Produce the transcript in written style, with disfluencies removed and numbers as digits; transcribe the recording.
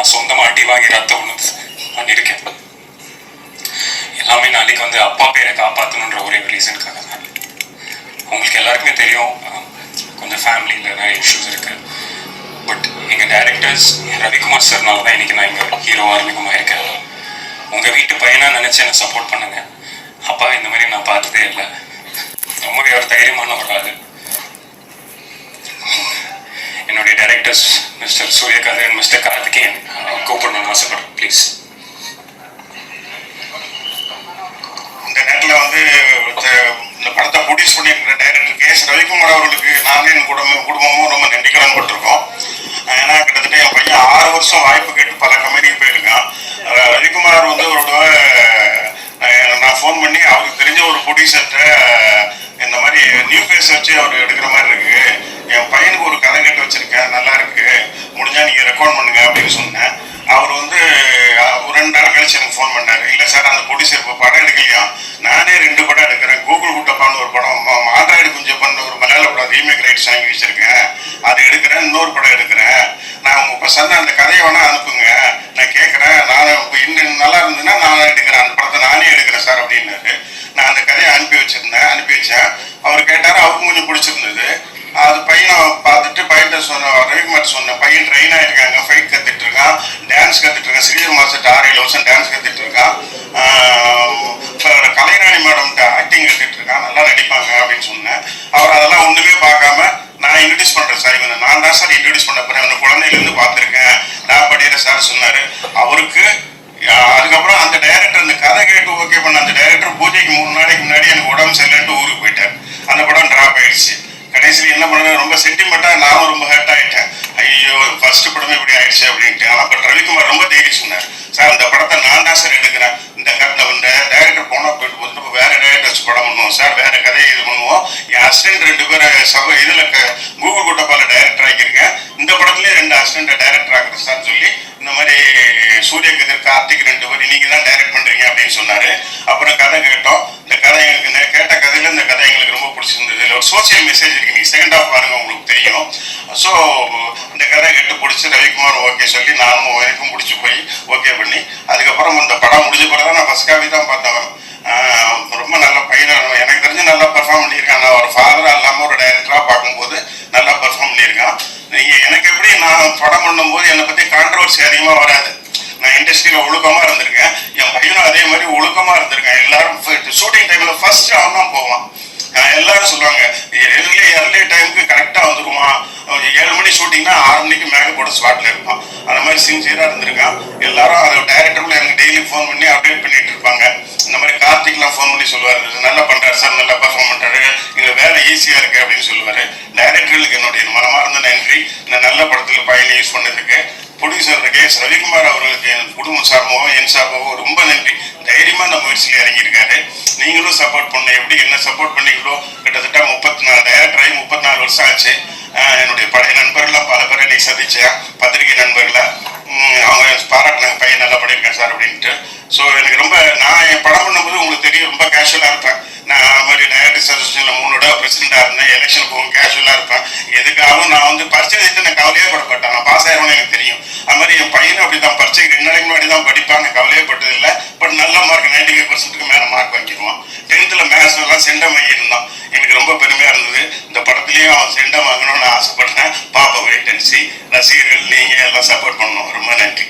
நான் சொந்தமாக அடி வாங்கி ரத்தம் ஒன்று பண்ணியிருக்கேன். எல்லாமே நாளைக்கு வந்து அப்பா பேரை காப்பாற்றணுன்ற ஒரே ஒரு ரீசனுக்காக தான். உங்களுக்கு எல்லாருக்குமே தெரியும், கொஞ்சம் ஃபேமிலியில் நிறைய இஷ்யூஸ் இருக்குது. பட் எங்கள் டைரக்டர்ஸ் ரவிக்குமார் சார்னால தான் இன்றைக்கி நான் இங்கே ஹீரோவாக அறிமுகமாயிருக்கேன். உங்கள் வீட்டு பையனாக நினச்சி என்னை சப்போர்ட் பண்ணுங்க. அப்பா இந்த மாதிரி நான் பார்த்ததே இல்லை. ரொம்பவே ஒரு தைரியமான ஒரு ஆள். என்னுடைய directors mister Suryakanthan, mister Karthikeyan கூப்பிடணும்னு ஆசைப்படுறேன் ப்ளீஸ். இந்த நேரத்தில் வந்து இந்த படத்தை ப்ரொடியூஸ் பண்ணியிருக்கிற டைரக்டர் கேஎஸ் ரவிக்குமார் அவர்களுக்கு நானே என் குடும்பமும் ரொம்ப நன்றிக்கடன் பட்டிருக்கோம். ஏன்னா கிட்டத்தட்ட என் பையன் 6 வருஷம் வாய்ப்பு கேட்டு பல கம்பெனிக்கு போயிருக்கான். ரவிக்குமார் வந்து ஒரு நான் ஃபோன் பண்ணி அவருக்கு தெரிஞ்ச ஒரு ப்ரொடியூசர்கிட்ட இந்த மாதிரி நியூ ஃபேஸ் வச்சு அவர் எடுக்கிற மாதிரி இருக்கு, என் பையனுக்கு ஒரு கதை கேட்டு வச்சிருக்கேன், நல்லா இருக்கு, முடிஞ்சா நீங்கள் ரெக்கார்ட் பண்ணுங்க அப்படின்னு சொன்னேன். அவர் வந்து ஒரு 2 நாள் கழிச்சு எனக்கு ஃபோன் பண்ணார். இல்லை சார், அந்த ப்ரொடியூசர் இப்போ படம் எடுக்கலையா, நானே 2 படம் எடுக்கிறேன். கூகுள் குட்டப்பான்னு ஒரு படம், ஆண்ட்ராய்டு குஞ்சப்பன் ஒரு மலையாள படம் ரீமேக் ரைட்ஸ் வாங்கி வச்சிருக்கேன், அது எடுக்கிறேன். இன்னொரு படம் எடுக்கிறேன். நான் உங்கள் இப்போ சொன்ன அந்த கதையை வேணால் அனுப்புங்க, நான் கேட்குறேன். நான் இப்போ இன்னும் நல்லா இருந்ததுன்னா நான் எடுக்கிறேன், அந்த படத்தை நானே எடுக்கிறேன் சார் அப்படின்னாரு. நான் அந்த கதையை அனுப்பி வச்சேன். அவர் கேட்டார், அவருக்கும் கொஞ்சம் பிடிச்சிருந்தது. அது பையனை பார்த்துட்டு பையன்கிட்ட ரவிக்குமார் சொன்னேன், பையன் ட்ரெயின் ஆகிருக்காங்க, ஃபைட் கற்றுட்டு இருக்கான், டான்ஸ் கற்றுட்டு இருக்கான், ஸ்ரீதர் மாஸ்டர் 6-7 வருஷம் டான்ஸ் கற்றுட்டு இருக்கான், கலைராணி மேடம்கிட்ட ஆக்டிங் கற்றுட்டு இருக்கான், நல்லா நடிப்பாங்க அப்படின்னு சொன்னேன். அவர் அதெல்லாம் ஒன்றுமே பார்க்காம, நான் இன்ட்ரடியூஸ் பண்ணுறேன் சார், இவனை நான் தான் சார் இன்ட்ரடியூஸ் பண்ண போகிறேன், அவனை குழந்தையிலேருந்து பார்த்துருக்கேன், நான் படிக்கிற சார் சொன்னார். அவருக்கு அதுக்கப்புறம் அந்த டைரக்டர் அந்த கதை கேட்டு ஓகே பண்ண அந்த டைரக்டர் பூஜைக்கு 3 நாளைக்கு முன்னாடி எனக்கு உடம்பு சரியில்லைன்ட்டு ஊருக்கு போயிட்டார். அந்த படம் ட்ராப் ஆயிடுச்சு. கடைசியில் என்ன பண்ண, ரொம்ப சென்டிமெண்ட்டாக நானும் ரொம்ப ஹர்ட் ஆகிட்டேன். ஐயோ, ஃபர்ஸ்ட் படமே இப்படி ஆயிடுச்சு அப்படின்ட்டு. ஆனால் பட் ரவிக்குமார் ரொம்ப தைரியம் சொன்னார், சார் இந்த படத்தை நான் தான் சார் எடுக்கிறேன், இந்த டைரக்டர் போனால் போயிட்டு போட்டு நம்ம வேறு டைரக்டர் வச்சு படம் பண்ணுவோம் சார், வேறு கதையை இது பண்ணுவோம், என் அசிஸ்டன்ட் 2 பேரை இதில் கூகுள் குட்டப்பால டைரக்டர் ஆக்கியிருக்கேன், இந்த படத்துலேயே 2 அசிஸ்டண்ட்டை டைரக்டர் ஆக்குறேன் சார் சொல்லி இந்த மாதிரி சூரியகதிர் கார்த்திக் 2 பேர் நீங்கள் தான் டைரக்ட் பண்ணுறீங்க அப்படின்னு சொன்னார். அப்புறம் கதை கேட்டோம். இந்த கதை எங்களுக்கு கேட்ட கதையில் இந்த கதை எங்களுக்கு ரொம்ப பிடிச்சிருந்தது. இதில் ஒரு சோசியல் மெசேஜ் இருக்குது, நீங்கள் செகண்ட் ஹாஃப் பாருங்கள் உங்களுக்கு தெரியும். ஸோ இந்த கதை கேட்டு பிடிச்சி ரவிக்குமார் ஓகே சொல்லி நானும் எனக்கும் பிடிச்சி போய் ஓகே பண்ணி அதுக்கப்புறம் இந்த படம் முடிஞ்ச பிறகு தான் நான் ஃபர்ஸ்ட் காப்பி தான் பார்த்தேன். ரொம்ப நல்ல பையனாக எனக்கு தெரிஞ்சு நல்லா பெர்ஃபார்ம் பண்ணியிருக்கான். நான் ஒரு ஃபாதராக இல்லாமல் ஒரு டைரக்டராக பார்க்கும்போது நல்லா பெர்ஃபார்ம் பண்ணியிருக்கான். எனக்கு எப்படி நான் படம் பண்ணும்போது என்னை பற்றி கான்ட்ரவர்சி அதிகமாக வராது. நான் இண்டஸ்ட்ரியில் ஒழுக்கமாக இருந்திருக்கேன், என் பையனும் அதே மாதிரி ஒழுக்கமாக இருந்திருக்கேன். எல்லாரும் ஷூட்டிங் டைமில் ஃபர்ஸ்ட் அவன் தான் போவான். எல்லாரும் சொல்லுவாங்க எர்லி டைமுக்கு கரெக்டாக வந்துடுவான். 7 மணி ஷூட்டிங்னா 6 மணிக்கு மேக்கப் போட ஸ்பாட்டில் இருப்பான். அந்த மாதிரி சின்சியராக இருந்திருக்கான். எல்லாரும் அதை டைரக்டருக்குள்ள எனக்கு டெய்லி ஃபோன் பண்ணி அப்டேட் பண்ணிட்டு இருப்பாங்க. இந்த மாதிரி கார்த்திக்லாம் ஃபோன் பண்ணி சொல்லுவார், நல்லா பண்ணுறாரு சார், நல்லா பர்ஃபார்ம் பண்ணுறாரு, இங்கே வேலை ஈஸியாக இருக்குது அப்படின்னு சொல்லுவார். டைரக்டர்களுக்கு என்னுடைய மனமார்ந்த நன்றி, இந்த நல்ல படத்தில் பையனை யூஸ் பண்ணதுக்கு. ப்ரொடியூசர் கேஎஸ் ரவிக்குமார் அவர்களுக்கு என் குடும்ப சார்பாகவும் என் சார்பாகவும் ரொம்ப நன்றி. தைரியமாக இந்த முயற்சியில் இறங்கியிருக்காரு. நீங்களும் சப்போர்ட் பண்ண, எப்படி என்ன சப்போர்ட் பண்ணீங்களோ. கிட்டத்தட்ட 34 டைரக்டர் ஆகி 34 வருஷம் ஆச்சு. என்னுடைய பழைய நண்பர்கள்லாம் பல பேரை நீ சந்திச்சேன், பத்திரிகை நண்பர்களை. அவங்க பாராட்டினாங்க, பையன் நல்லா பண்ணியிருக்கேன் சார் அப்படின்ட்டு. ஸோ எனக்கு ரொம்ப, நான் என் படம் பண்ணும்போது உங்களுக்கு தெரியும் ரொம்ப கேஷுவலாக இருப்பேன். நான் அது மாதிரி டைரக்டர்ஸ் அசோசியேஷனில் 3 தடவை பிரசிடெண்டாக இருந்தேன். எலெக்ஷன் போகும் கேஷுவலாக இருப்பேன். எதுக்காகவும் நான் வந்து பரிச்சை எழுதிட்டு நான் கவலையே படப்பட்டேன், நான் பாஸ் ஆயிடுவேன்னு எனக்கு தெரியும். அது மாதிரி என் பையனும் அப்படி தான், பரிச்சைக்கு 2 நாளைக்கு முன்னாடி தான் படிப்பான், கவலையே பட்டதில்லை. பட் நல்ல மார்க் 95% மேலே மார்க் வாங்கிடுவான். 10th மேத்ஸ்லாம் centum வாங்கியிருந்தான். எனக்கு ரொம்ப பெருமையாக இருந்தது. இந்த படத்துலேயும் அவன் செண்டம் வாங்கணும்னு ஆசைப்பட்டேன். பாப்பா வெயிட் அண்ட் சி. ரசிகர்கள் நீங்கள் எல்லாம் சப்போர்ட் பண்ணணும். ரொம்ப நன்றி.